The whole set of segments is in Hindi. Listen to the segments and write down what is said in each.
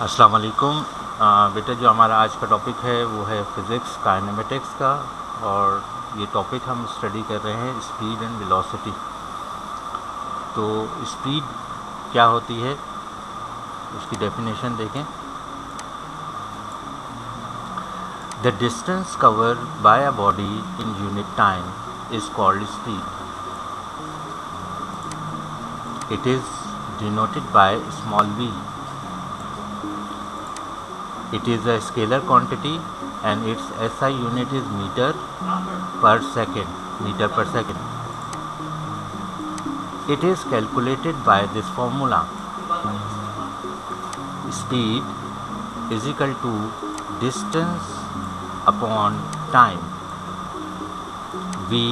अस्सलाम वालेकुम। बेटा, जो हमारा आज का टॉपिक है वो है फ़िज़िक्स काइनेमेटिक्स का, और ये टॉपिक हम स्टडी कर रहे हैं स्पीड एंड वेलोसिटी। तो स्पीड क्या होती है उसकी डेफिनेशन देखें। The distance covered by a body in unit time is called speed. It is denoted by small v. It is a scalar quantity and its SI unit is meter per second. It is calculated by this formula. Speed is equal to distance upon time. V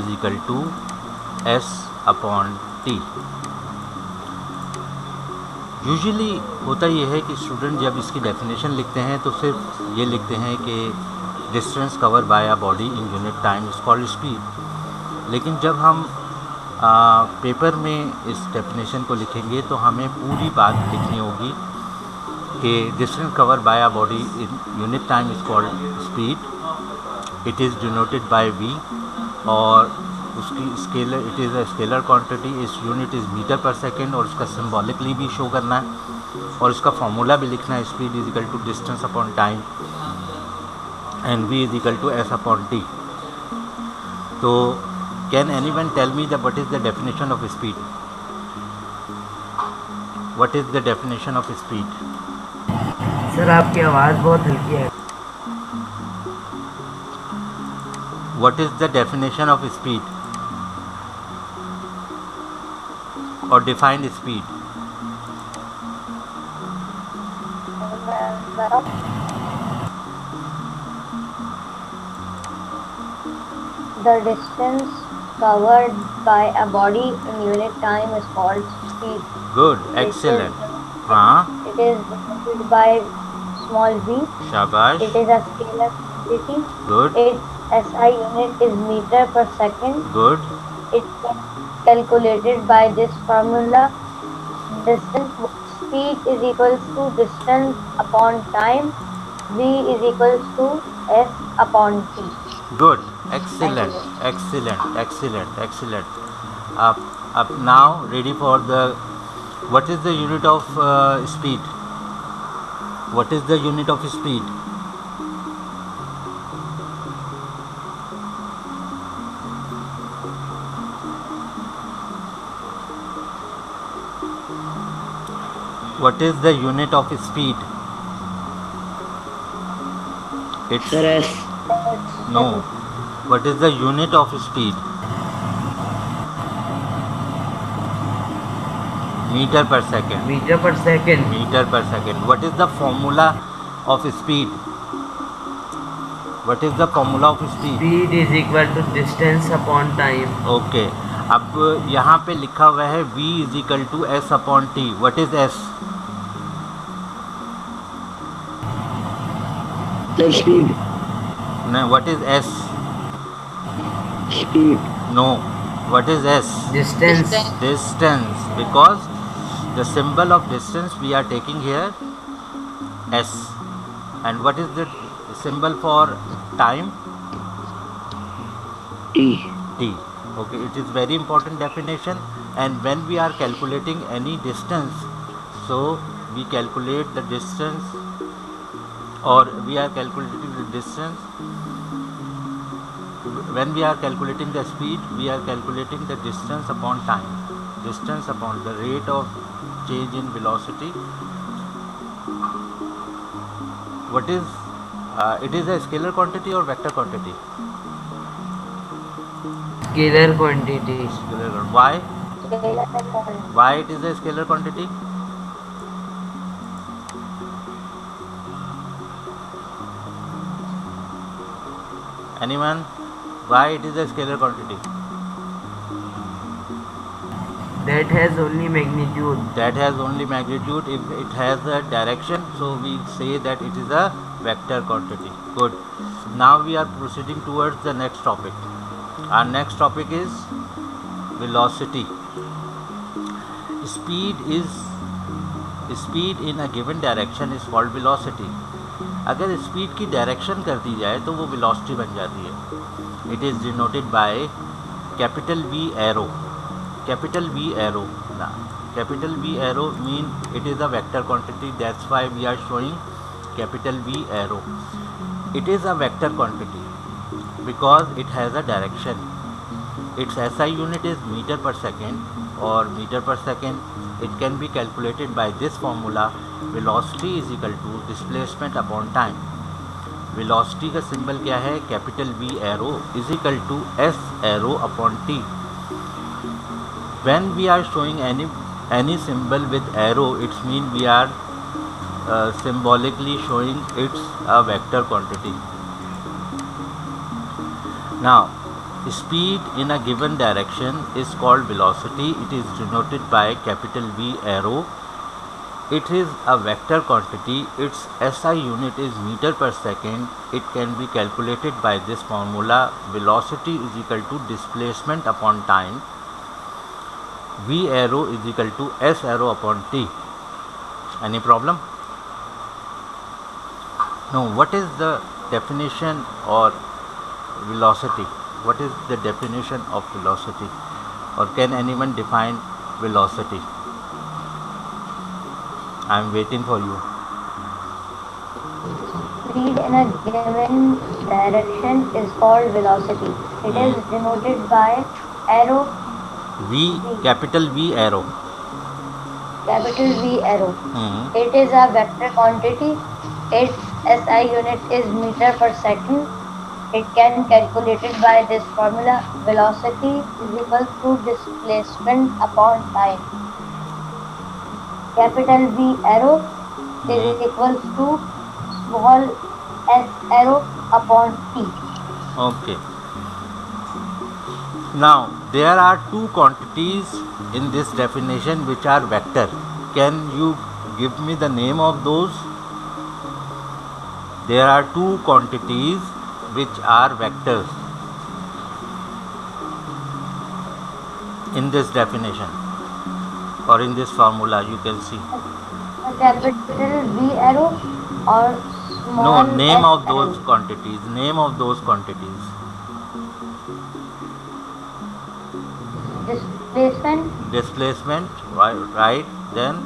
is equal to S upon T. Usually होता ये है कि स्टूडेंट जब इसकी डेफिनेशन लिखते हैं तो सिर्फ ये लिखते हैं कि distance cover by a body in unit time is called speed. लेकिन जब हम पेपर में इस डेफिनेशन को लिखेंगे तो हमें पूरी बात लिखनी होगी कि distance cover by a body in unit time is called speed. It is denoted by V, और उसकी scalar, it is a scalar quantity, इस unit is metre per second, और उसका सिम्बॉलिकली भी शो करना है और इसका फॉर्मूला भी लिखना है। Speed is equal to distance upon time and v is equal to s upon t। तो can anyone tell me the what is the definition of speed? What is the definition of speed? Sir, आपकी आवाज़ बहुत हल्की है। What is the definition of speed और defined speed? The distance covered by a body in unit time is called speed. Good, excellent. हाँ, It is denoted by small v. शाबाश, It is a scalar quantity. Good, Its SI unit is meter per second. Good, It is calculated by this formula. Speed is equals to distance upon time. V is equals to S upon T. Good, excellent, excellent, excellent, excellent. आप now ready for the what is the unit of speed? What is the unit of speed? What is the unit of speed? It's sir, S. no. What is the unit of speed? Meter per second. Metre per second. Meter per second. What is the formula of speed? What is the formula of speed? Speed is equal to distance upon time. Okay. अब यहाँ पे लिखा हुआ है v is equal to s upon t. What is s? Speed. No. What is s? Speed. No. What is s? Distance. Distance, because the symbol of distance we are taking here s. And what is the symbol for time? T. T. Okay, it is very important definition. And when we are calculating any distance, so we calculate the distance, or we are calculating the distance. When we are calculating the speed, we are calculating the distance upon time, distance upon the rate of change in velocity. What is it is a scalar quantity or vector quantity? Scalar quantity. Scalar. Why? Scalar quantity. Why it is a scalar quantity? Anyone? Why it is a scalar quantity? That has only magnitude. That has only magnitude. If it has a direction, so we say that it is a vector quantity. Good. Now we are proceeding towards the next topic. Our next topic is velocity. Speed is speed in a given direction is called velocity. अगर स्पीड की डायरेक्शन कर दी जाए तो वो वेलोसिटी बन जाती है। It is denoted by capital V arrow. Capital V arrow, capital V arrow mean it is a vector quantity, that's why we are showing capital V arrow. It is a vector quantity because it has a direction. Its SI unit is meter per second or meter per second. It can be calculated by this formula, velocity is equal to displacement upon time. velocity का सिंबल क्या है? Capital V arrow is equal to S arrow upon T. When we are showing any symbol with arrow, it means we are symbolically showing it's a vector quantity. Now, speed in a given direction is called velocity. It is denoted by capital V arrow. It is a vector quantity. Its SI unit is meter per second. It can be calculated by this formula, velocity is equal to displacement upon time. V arrow is equal to S arrow upon T. Any problem? No. What is the definition or velocity? What is the definition of velocity? Or can anyone define velocity? I am waiting for you. Speed in a given direction is called velocity. It is denoted by arrow V, capital V arrow. Capital V arrow. It is a vector quantity. Its SI unit is meter per second. It can be calculated by this formula, velocity is equal to displacement upon time. Capital V arrow is equal to small s arrow upon T. Okay. Now, there are two quantities in this definition which are vector. Can you give me the name of those? There are two quantities which are vectors in this definition or in this formula. You can see. A capital V arrow or small. No, name s of those arrow. quantities. Name of those quantities. Displacement, right, then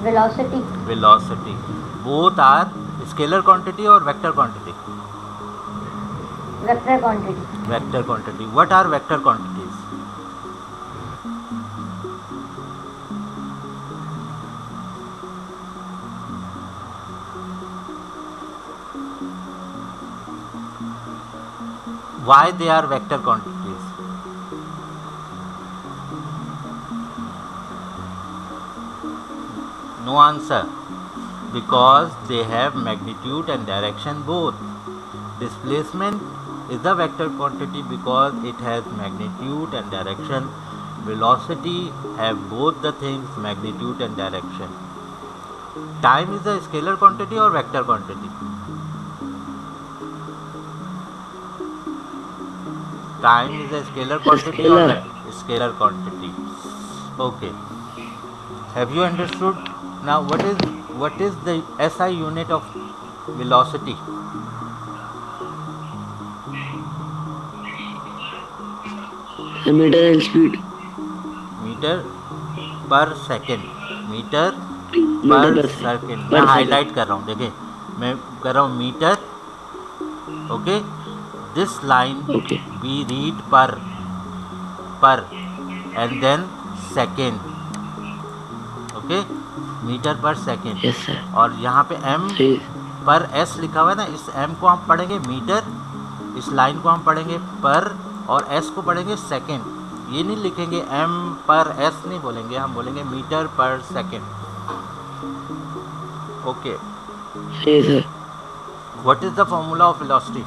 velocity. Both are scalar quantity or vector quantity? Vector quantity. What are vector quantities? Why they are vector quantities? No answer. Because they have magnitude and direction both. Displacement is a vector quantity because it has magnitude and direction. Velocity have both the things, magnitude and direction. Time is a scalar quantity or vector quantity? Time is a scalar quantity or scalar quantity? Okay. Have you understood? Now, what is the SI unit of velocity? Meter and speed. Metre per second. Metre per second. मैं हाईलाइट कर रहा हूँ. देखिए मैं कर रहा हूँ metre. Okay. This line we read per and then second. Okay. Metre per second. Yes, sir. और यहाँ पे m पर s लिखा हुआ है ना. इस m को हम पढ़ेंगे मीटर. इस लाइन को हम पढ़ेंगे पर और s को पढ़ेंगे सेकेंड. ये नहीं लिखेंगे m पर s नहीं बोलेंगे. हम बोलेंगे metre per second. Okay. Yes, sir. What is the formula of velocity?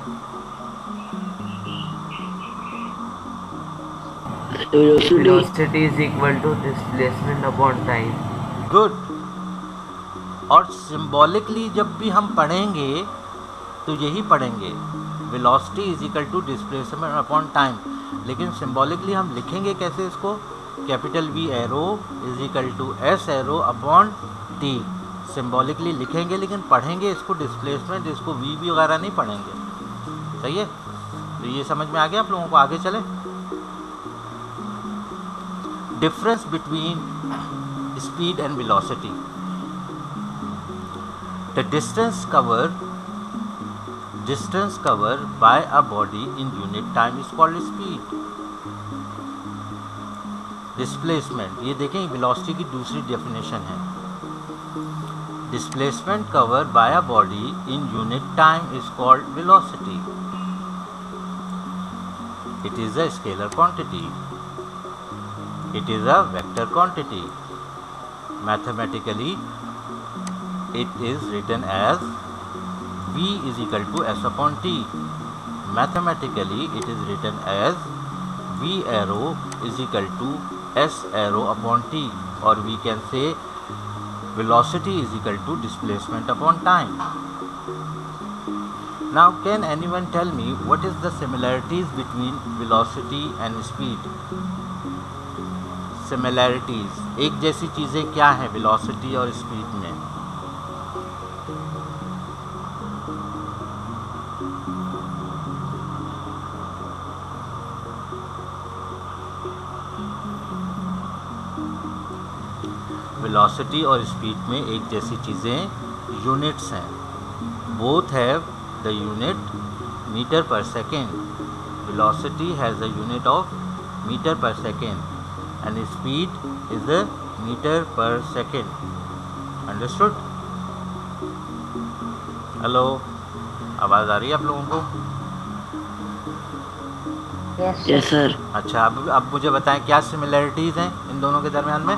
Velocity is equal to displacement upon time. Good. और सिंबॉलिकली जब भी हम पढ़ेंगे तो यही पढ़ेंगे, velocity is equal to displacement upon time. लेकिन सिंबॉलिकली हम लिखेंगे कैसे इसको? Capital V arrow is equal to S arrow upon T। Symbolically लिखेंगे लेकिन पढ़ेंगे इसको डिस्प्लेसमेंट, इसको V वगैरह नहीं पढ़ेंगे। सही है, तो ये समझ में आ गया आप लोगों को। आगे चले। Difference between speed and velocity. The distance cover by a body in unit time is called speed. Displacement, ये देखें वेलोसिटी की दूसरी डेफिनेशन है। Displacement cover by a body in unit time is called velocity. It is a scalar quantity, it is a vector quantity. Mathematically it is written as V is equal to S upon T. Mathematically it is written as V arrow is equal to S arrow upon T, or we can say velocity is equal to displacement upon time. Now can anyone tell me what is the similarities between velocity and speed? Similarities, एक जैसी चीज़ें क्या हैं velocity और speed में? वेलोसिटी और स्पीड में एक जैसी चीज़ें यूनिट्स हैं। Both have the unit meter per second. Velocity has a unit of meter per second and speed is a meter per second. Understood? Hello, आवाज़ आ रही है आप लोगों को? Yes sir. अच्छा, अब मुझे बताएं क्या सिमिलरिटीज़ हैं इन दोनों के दरमियान में?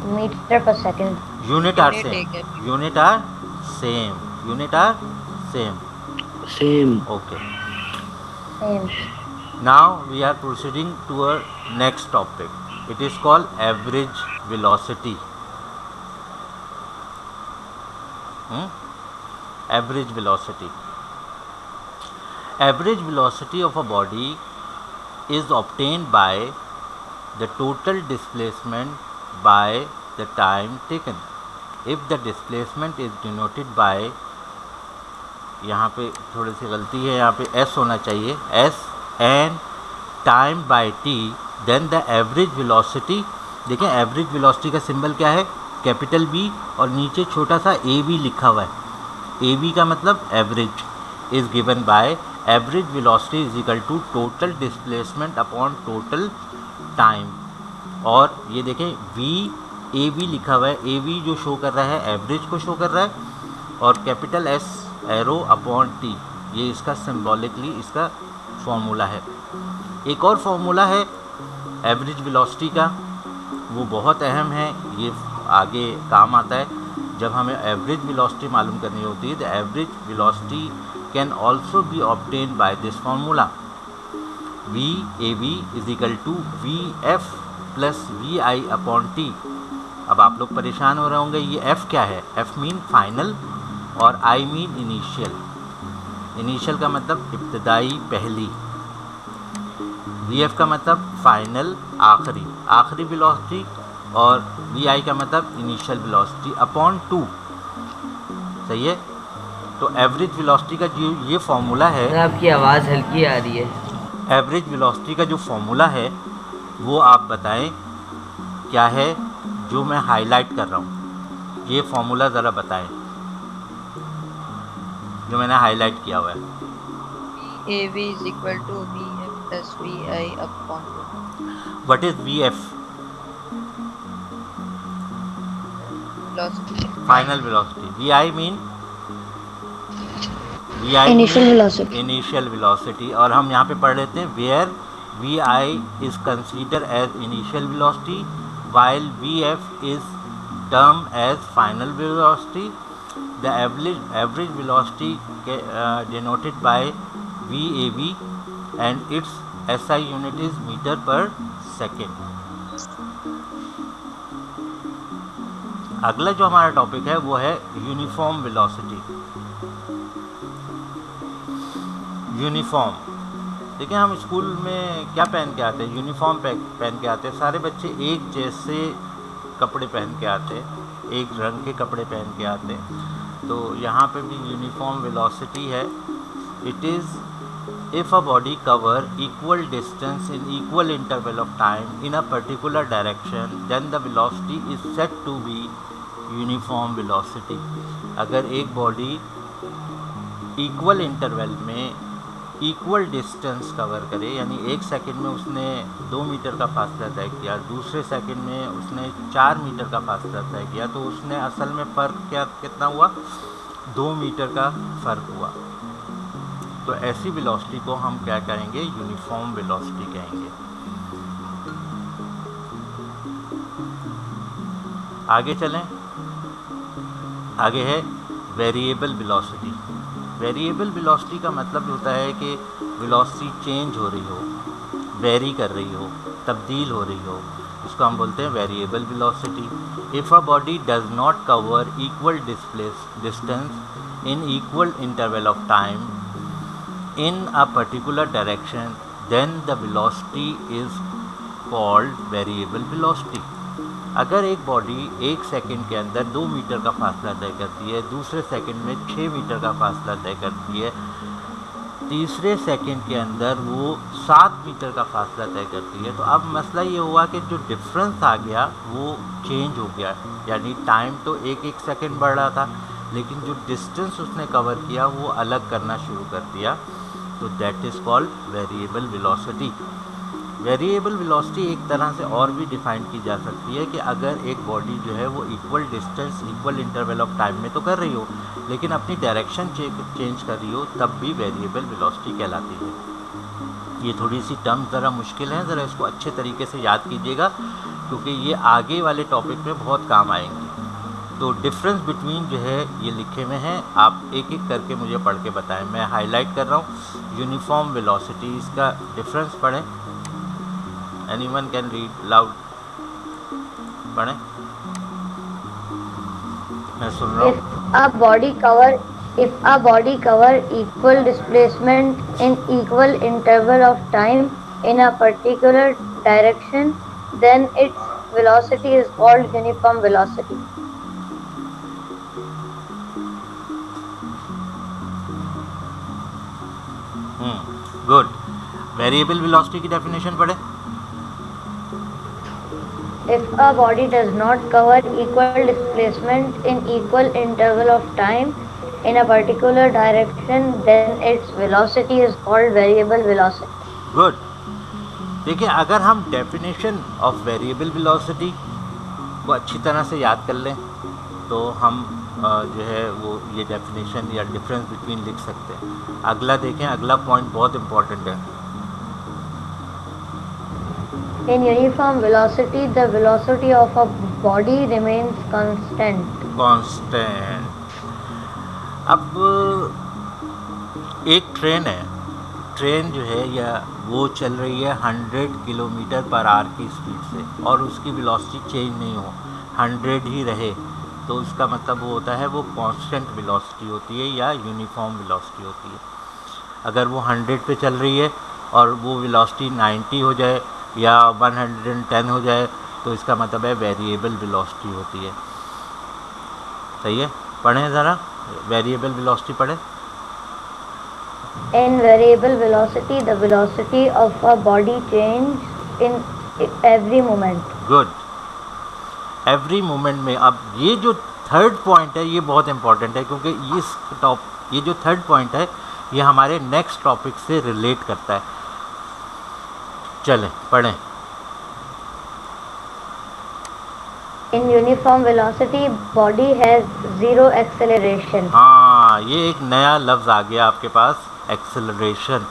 मीटर पर second. Unit are same. Unit are same. Unit are same. Same. Okay. Same. Now we are proceeding to our next topic. It is called average velocity. Average velocity. Average velocity of a body is obtained by the total displacement by the time taken. If the displacement is denoted by, यहाँ पे थोड़ी सी गलती है, यहाँ पे S होना चाहिए, S and time by T, then the average velocity। देखें एवरेज वेलोसिटी का सिंबल क्या है? कैपिटल B और नीचे छोटा सा AB लिखा हुआ है। AB का मतलब average is given by average velocity is equal to total displacement upon total time. और ये देखें VAB लिखा हुआ है, AB जो शो कर रहा है एवरेज को शो कर रहा है, और capital S arrow upon T ये इसका सिंबॉलिकली इसका फॉर्मूला है। एक और फॉर्मूला है एवरेज वेलोसिटी का, वो बहुत अहम है, ये आगे काम आता है जब हमें एवरेज वेलोसिटी मालूम करनी होती है। The average velocity can also be obtain by this formula. VAB is equal to VF plus VI upon T। अब आप लोग परेशान हो रहे होंगे ये F क्या है? F मीन फाइनल और I मीन इनिशियल। इनिशियल का मतलब इब्तदाई, पहली। VF का मतलब फाइनल, आखिरी, आखिरी वेलोसिटी, और VI का मतलब इनिशियल वेलोसिटी अपॉन 2। सही है? तो एवरेज वेलोसिटी का जो ये फॉर्मूला है, आपकी आवाज़ हल्की आ रही है। एवरेज वेलोसिटी का जो फॉर्मूला है वो आप बताएं क्या है जो मैं हाईलाइट कर रहा हूँ। ये फॉर्मूला ज़रा बताएं जो मैंने हाईलाइट किया हुआ है। VAB is equal to VF plus VI upon 2. What is VF? Velocity. Final velocity. VI mean? VI Initial velocity. Initial velocity। और हम यहाँ पे पढ़ लेते हैं where VI is considered as initial velocity while VF is termed as final velocity. The average velocity denoted by VAB and its SI unit is meter per second. अगला जो हमारा टॉपिक है वो है यूनिफॉर्म वेलोसिटी। यूनिफॉर्म देखिए हम स्कूल में क्या पहन के आते हैं, यूनिफॉर्म पहन के आते हैं, सारे बच्चे एक जैसे कपड़े पहन के आते हैं, एक रंग के कपड़े पहन के आते हैं। तो यहाँ पे भी यूनिफॉर्म वेलोसिटी है। It is if a body cover equal distance in equal interval of time in a particular direction, then the velocity is said to be uniform velocity। अगर एक बॉडी इक्वल इंटरवल में इक्वल डिस्टेंस कवर करे, यानी एक सेकंड में उसने 2 मीटर का फासला तय किया, दूसरे सेकंड में उसने 4 मीटर का फासला तय किया, तो उसने असल में फ़र्क कितना हुआ, 2 मीटर का फ़र्क हुआ। तो ऐसी वेलोसिटी को हम क्या कहेंगे, यूनिफॉर्म वेलोसिटी कहेंगे। आगे चलें, आगे है वेरिएबल वेलोसिटी। वेरिएबल वेलोसिटी का मतलब होता है कि वेलोसिटी चेंज हो रही हो, वेरी कर रही हो, तब्दील हो रही हो, इसको हम बोलते हैं variable velocity. If a body does not cover equal distance in equal interval of time in a particular direction, then the velocity is called variable velocity। अगर एक बॉडी एक सेकंड के अंदर 2 मीटर का फासला तय करती है, दूसरे सेकंड में 6 मीटर का फासला तय करती है, तीसरे सेकंड के अंदर वो 7 मीटर का फासला तय करती है, तो अब मसला ये हुआ कि जो डिफरेंस आ गया वो चेंज हो गया, यानी टाइम तो एक सेकंड बढ़ रहा था, लेकिन जो डिस्टेंस उसने कवर किया वो अलग करना शुरू कर दिया। तो that is called variable velocity. Variable velocity एक तरह से और भी डिफाइन की जा सकती है कि अगर एक बॉडी जो है वो equal distance equal interval of time में तो कर रही हो, लेकिन अपनी डायरेक्शन चेंज कर रही हो, तब भी वेरिएबल वेलोसिटी कहलाती है। ये थोड़ी सी टर्म ज़रा मुश्किल है, ज़रा इसको अच्छे तरीके से याद कीजिएगा, क्योंकि ये आगे वाले टॉपिक में बहुत काम आएंगे। तो डिफरेंस बिटवीन जो है ये लिखे हुए हैं, आप एक एक करके मुझे पढ़ के बताएं। मैं हाईलाइट कर रहा हूँ यूनिफॉर्म वेलोसिटी, इसका डिफरेंस पढ़ें। एनीवन कैन रीड लाउड, पढ़ें, मैं सुन रहा हूँ। If a body cover equal displacement in equal interval of time in a particular direction, then its velocity is called uniform velocity। Good. Variable velocity की डेफिनेशन पढ़े। If a body does not cover equal displacement in equal interval of time in a particular direction, then its velocity is called variable velocity। Good. देखिए अगर हम डेफिनेशन ऑफ वेरिएबल वेलोसिटी को अच्छी तरह से याद कर लें तो हम जो है वो ये डेफिनेशन या डिफरेंस बिटवीन लिख सकते हैं। अगला देखें, अगला पॉइंट बहुत इम्पोर्टेंट है। In uniform velocity, the velocity of a body remains constant। अब एक ट्रेन है, ट्रेन जो है या वो चल रही है 100 किलोमीटर पर आवर की स्पीड से, और उसकी वेलोसिटी चेंज नहीं हो, 100 ही रहे, तो उसका मतलब वो होता है वो कांस्टेंट वेलोसिटी होती है या यूनिफॉर्म वेलोसिटी होती है। अगर वो 100 पे चल रही है और वो वेलोसिटी 90 हो जाए या 110 हो जाए, तो इसका मतलब है वेरिएबल वेलोसिटी होती है। सही है, पढ़ें ज़रा, वेरिएबल वेलोसिटी पढ़ें। In variable velocity, the velocity of a body changes in every moment। Good, every moment में। अब ये जो थर्ड पॉइंट है ये बहुत इंपॉर्टेंट है, क्योंकि ये जो थर्ड पॉइंट है ये हमारे नेक्स्ट टॉपिक से रिलेट करता है। चलें पढ़ें। In uniform velocity, body has zero acceleration। हाँ, ये एक नया लफ्ज़ आ गया आपके पास, एक्सेलरेशन,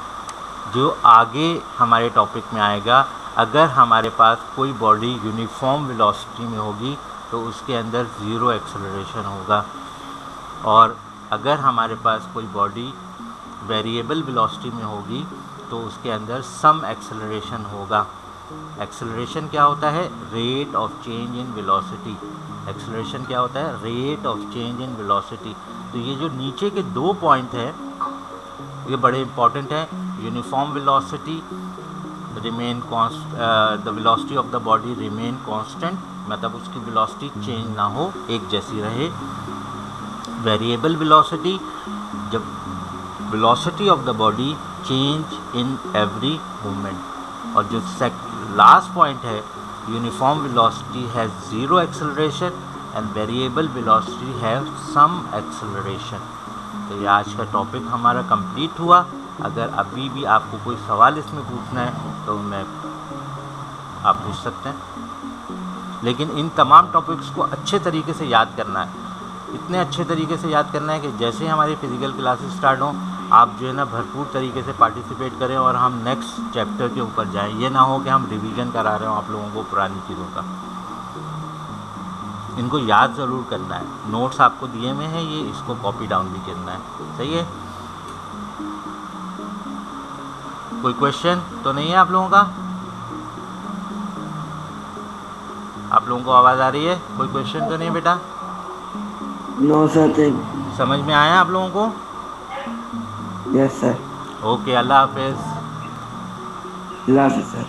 जो आगे हमारे टॉपिक में आएगा। अगर हमारे पास कोई बॉडी यूनिफॉर्म वेलोसिटी में होगी तो उसके अंदर ज़ीरो एक्सेलरेशन होगा, और अगर हमारे पास कोई बॉडी वेरिएबल वेलोसिटी में होगी तो उसके अंदर सम एक्सेलरेशन होगा। एक्सेलरेशन क्या होता है? Rate of change in velocity. Acceleration क्या होता है? Rate of change in velocity. तो ये जो नीचे के 2 पॉइंट हैं ये बड़े इंपॉर्टेंट हैं। Uniform velocity remain the velocity of the body remain constant, मतलब उसकी वेलोसिटी चेंज ना हो, एक जैसी रहे। वेरिएबल वेलोसिटी, जब velocity of the body change in every movement. और जो लास्ट पॉइंट है, uniform velocity has zero acceleration and variable velocity have some acceleration. तो ये आज का टॉपिक हमारा कंप्लीट हुआ। अगर अभी भी आपको कोई सवाल इसमें पूछना है तो आप पूछ सकते हैं, लेकिन इन तमाम टॉपिक्स को अच्छे तरीके से याद करना है। इतने अच्छे तरीके से याद करना है कि जैसे ही हमारी फिज़िकल क्लासेस स्टार्ट हों, आप जो है ना भरपूर तरीके से पार्टिसिपेट करें और हम नेक्स्ट चैप्टर के ऊपर जाएं। ये ना हो कि हम रिवीजन करा रहे हो आप लोगों को पुरानी चीज़ों का। इनको याद ज़रूर करना है। नोट्स आपको दिए हुए हैं, ये इसको कॉपी डाउन भी करना है। सही है? कोई क्वेश्चन तो नहीं है आप लोगों का? आप लोगों को आवाज़ आ रही है? कोई क्वेश्चन तो नहीं बेटा? No sir. समझ में आया आप लोगों को? Yes sir. ओके, अल्लाह हाफिज़। अल्लाह हाफिज़ सर।